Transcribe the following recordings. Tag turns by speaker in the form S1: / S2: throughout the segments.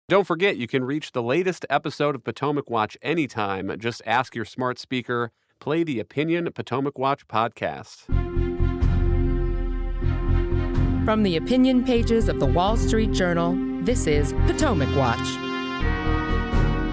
S1: Don't forget, you can reach the latest episode of Potomac Watch anytime. Just ask your smart speaker, play the Opinion Potomac Watch podcast.
S2: From the opinion pages of the Wall Street Journal, this is Potomac Watch.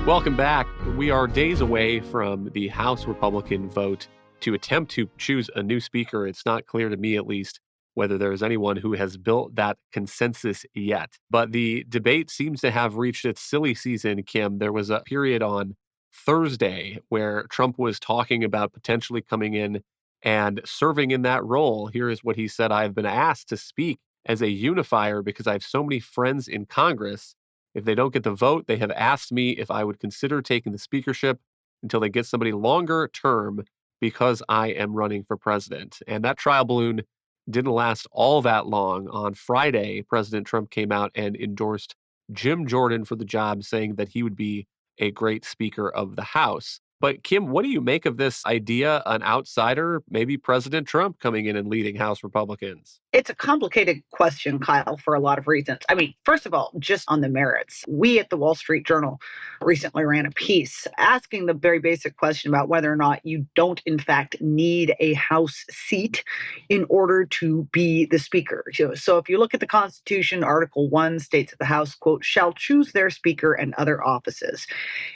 S1: Welcome back. We are days away from the House Republican vote to attempt to choose a new speaker. It's not clear to me, at least, whether there is anyone who has built that consensus yet. But the debate seems to have reached its silly season, Kim. There was a period on Thursday where Trump was talking about potentially coming in and serving in that role. Here is what he said: "I have been asked to speak as a unifier because I have so many friends in Congress. If they don't get the vote, they have asked me if I would consider taking the speakership until they get somebody longer term because I am running for president." And that trial balloon didn't last all that long. On Friday, President Trump came out and endorsed Jim Jordan for the job, saying that he would be a great Speaker of the House. But Kim, what do you make of this idea, an outsider, maybe President Trump, coming in and leading House Republicans?
S3: It's a complicated question, Kyle, for a lot of reasons. I mean, first of all, just on the merits, we at the Wall Street Journal recently ran a piece asking the very basic question about whether or not you don't, in fact, need a House seat in order to be the Speaker. So if you look at the Constitution, Article 1 states that the House, quote, shall choose their Speaker and other offices.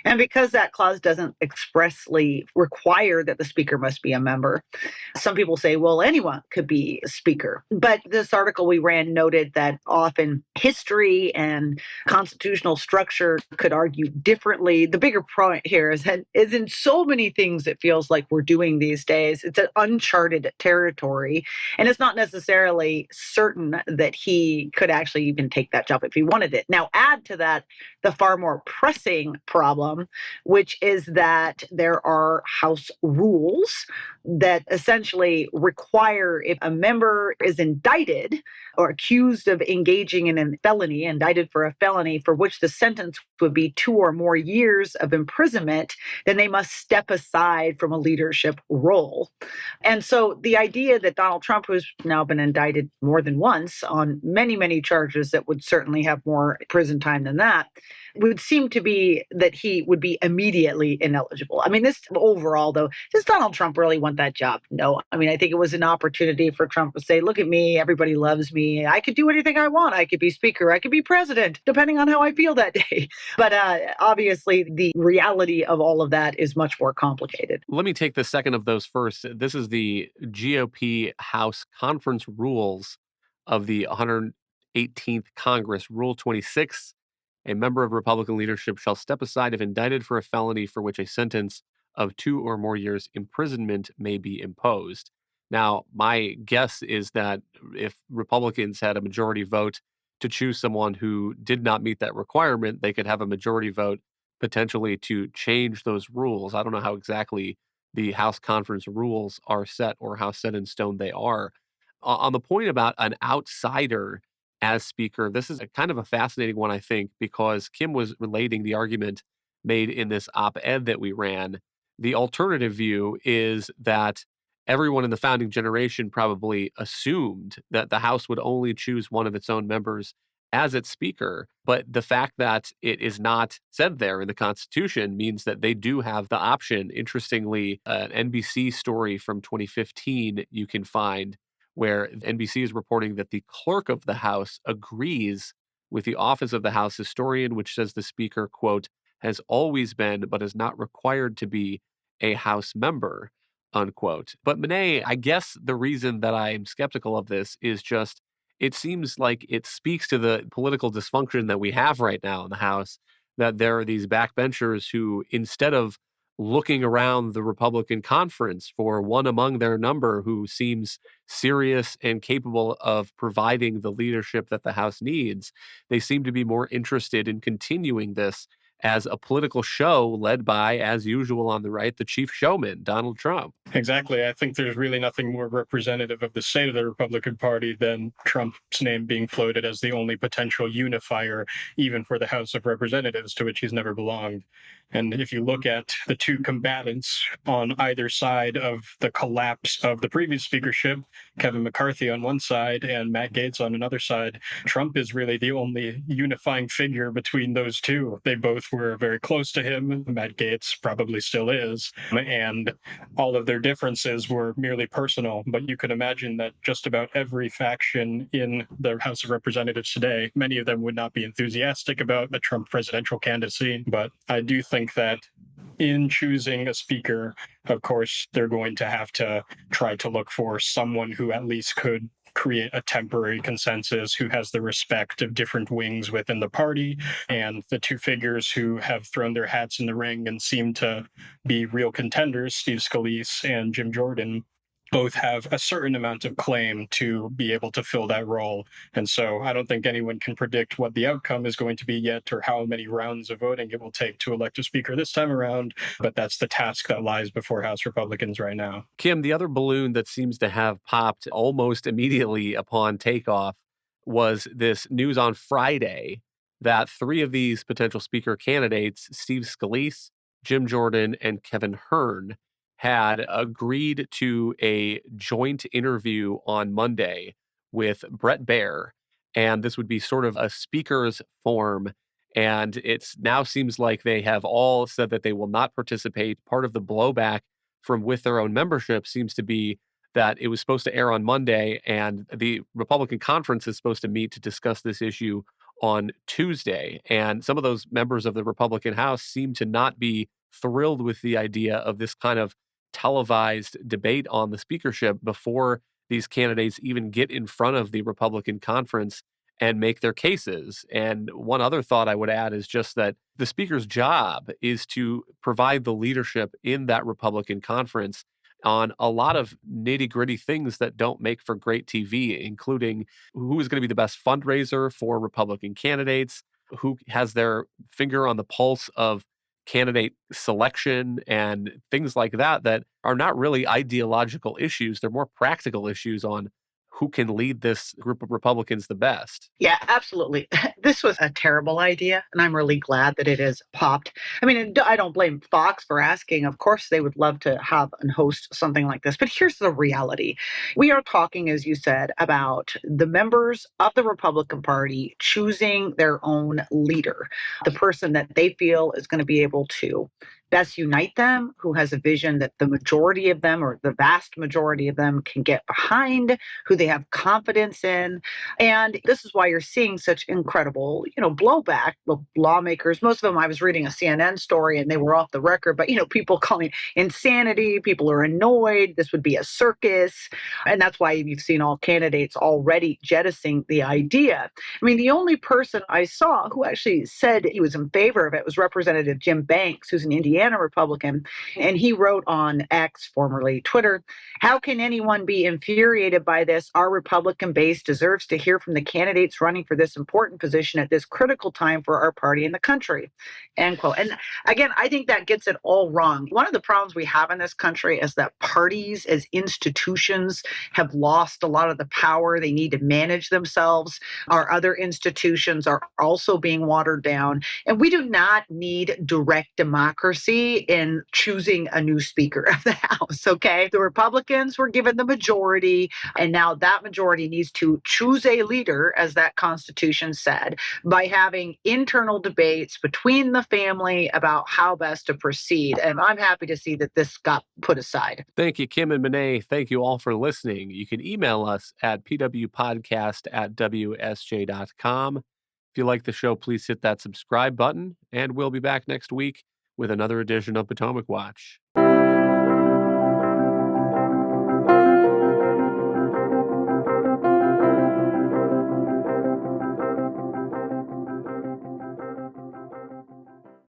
S3: And because that clause doesn't expressly require that the Speaker must be a member, some people say, well, anyone could be a Speaker. But this article we ran noted that often history and constitutional structure could argue differently. The bigger point here is that is in so many things it feels like we're doing these days. It's an uncharted territory, and it's not necessarily certain that he could actually even take that job if he wanted it. Now, add to that the far more pressing problem, which is that there are House rules that essentially require, if a member is indicted or accused of engaging in a felony, indicted for a felony for which the sentence would be 2 or more years of imprisonment, then they must step aside from a leadership role. And so the idea that Donald Trump, who's now been indicted more than once on many, many charges that would certainly have more prison time than that, would seem to be that he would be immediately ineligible. I mean, this overall, though, does Donald Trump really want that job? No. I mean, I think it was an opportunity for Trump to say, look at me, everybody loves me. I could do anything I want. I could be Speaker. I could be president, depending on how I feel that day. But obviously, the reality of all of that is much more complicated.
S1: Let me take the second of those first. This is the GOP House Conference Rules of the 118th Congress, Rule 26. A member of Republican leadership shall step aside if indicted for a felony for which a sentence of 2 or more years imprisonment may be imposed. Now, my guess is that if Republicans had a majority vote to choose someone who did not meet that requirement, they could have a majority vote potentially to change those rules. I don't know how exactly the House conference rules are set or how set in stone they are. On the point about an outsider as Speaker, this is a kind of a fascinating one, I think, because Kim was relating the argument made in this op-ed that we ran. The alternative view is that everyone in the founding generation probably assumed that the House would only choose one of its own members as its Speaker. But the fact that it is not said there in the Constitution means that they do have the option. Interestingly, an NBC story from 2015 you can find where NBC is reporting that the clerk of the House agrees with the Office of the House Historian, which says the Speaker, quote, has always been but is not required to be a House member, unquote. But Monet, I guess the reason that I'm skeptical of this is just it seems like it speaks to the political dysfunction that we have right now in the House, that there are these backbenchers who, instead of looking around the Republican conference for one among their number who seems serious and capable of providing the leadership that the House needs, they seem to be more interested in continuing this as a political show led by, as usual on the right, the chief showman, Donald Trump.
S4: Exactly. I think there's really nothing more representative of the state of the Republican Party than Trump's name being floated as the only potential unifier, even for the House of Representatives, to which he's never belonged. And if you look at the two combatants on either side of the collapse of the previous speakership, Kevin McCarthy on one side and Matt Gaetz on another side, Trump is really the only unifying figure between those two. They both were very close to him. Matt Gaetz probably still is. And all of their differences were merely personal. But you could imagine that just about every faction in the House of Representatives today, many of them would not be enthusiastic about a Trump presidential candidacy. But I do think that in choosing a speaker, of course, they're going to have to try to look for someone who at least could create a temporary consensus, who has the respect of different wings within the party. And the two figures who have thrown their hats in the ring and seem to be real contenders, Steve Scalise and Jim Jordan, both have a certain amount of claim to be able to fill that role. And so I don't think anyone can predict what the outcome is going to be yet, or how many rounds of voting it will take to elect a speaker this time around. But that's the task that lies before House Republicans right now.
S1: Kim, the other balloon that seems to have popped almost immediately upon takeoff was this news on Friday that three of these potential speaker candidates, Steve Scalise, Jim Jordan, and Kevin Hern, had agreed to a joint interview on Monday with Brett Baer. And this would be sort of a speaker's forum. And it now seems like they have all said that they will not participate. Part of the blowback from with their own membership seems to be that it was supposed to air on Monday, and the Republican conference is supposed to meet to discuss this issue on Tuesday. And some of those members of the Republican House seem to not be thrilled with the idea of this kind of televised debate on the speakership before these candidates even get in front of the Republican conference and make their cases. And one other thought I would add is just that the speaker's job is to provide the leadership in that Republican conference on a lot of nitty gritty things that don't make for great TV, including who is going to be the best fundraiser for Republican candidates, who has their finger on the pulse of candidate selection and things like that, that are not really ideological issues. They're more practical issues on who can lead this group of Republicans the best.
S3: Yeah, absolutely. This was a terrible idea, and I'm really glad that it has popped. I mean, I don't blame Fox for asking. Of course, they would love to have and host something like this. But here's the reality. We are talking, as you said, about the members of the Republican Party choosing their own leader, the person that they feel is going to be able to best unite them, who has a vision that the majority of them, or the vast majority of them, can get behind, who they have confidence in. And this is why you're seeing such incredible, blowback. Well, lawmakers, most of them, I was reading a CNN story and they were off the record, but, people calling it insanity. People are annoyed. This would be a circus. And that's why you've seen all candidates already jettisoning the idea. I mean, the only person I saw who actually said he was in favor of it was Representative Jim Banks, who's an Indiana Republican. And he wrote on X, formerly Twitter, "How can anyone be infuriated by this? Our Republican base deserves to hear from the candidates running for this important position at this critical time for our party and the country." End quote. And again, I think that gets it all wrong. One of the problems we have in this country is that parties as institutions have lost a lot of the power they need to manage themselves. Our other institutions are also being watered down. And we do not need direct democracy in choosing a new Speaker of the House, okay? The Republicans were given the majority, and now that majority needs to choose a leader, as that Constitution said, by having internal debates between the family about how best to proceed. And I'm happy to see that this got put aside.
S1: Thank you, Kim and Monet. Thank you all for listening. You can email us at pwpodcast@wsj.com. If you like the show, please hit that subscribe button, and we'll be back next week with another edition of Potomac Watch.